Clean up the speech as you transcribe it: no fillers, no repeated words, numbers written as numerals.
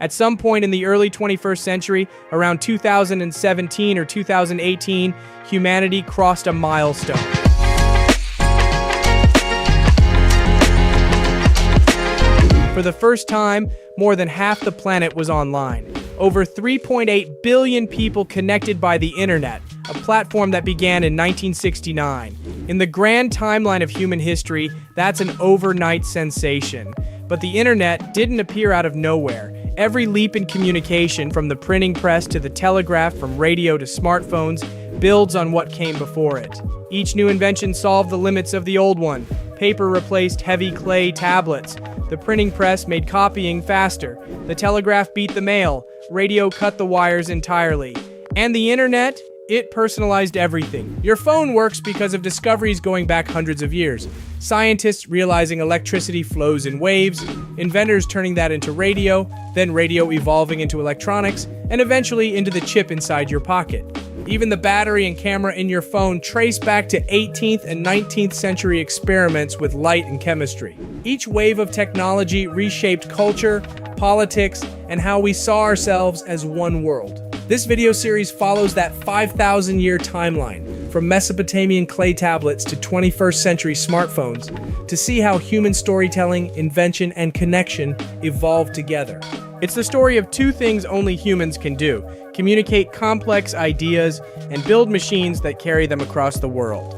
At some point in the early 21st century, around 2017 or 2018, humanity crossed a milestone. For the first time, more than half the planet was online. Over 3.8 billion people connected by the internet, a platform that began in 1969. In the grand timeline of human history, that's an overnight sensation. But the internet didn't appear out of nowhere. Every leap in communication, from the printing press to the telegraph, from radio to smartphones, builds on what came before it. Each new invention solved the limits of the old one. Paper replaced heavy clay tablets. The printing press made copying faster. The telegraph beat the mail. Radio cut the wires entirely. And the internet? It personalized everything. Your phone works because of discoveries going back hundreds of years. Scientists realizing electricity flows in waves, inventors turning that into radio, then radio evolving into electronics, and eventually into the chip inside your pocket. Even the battery and camera in your phone trace back to 18th and 19th century experiments with light and chemistry. Each wave of technology reshaped culture, politics, and how we saw ourselves as one world. This video series follows that 5,000-year timeline, from Mesopotamian clay tablets to 21st century smartphones, to see how human storytelling, invention, and connection evolved together. It's the story of two things only humans can do: communicate complex ideas and build machines that carry them across the world.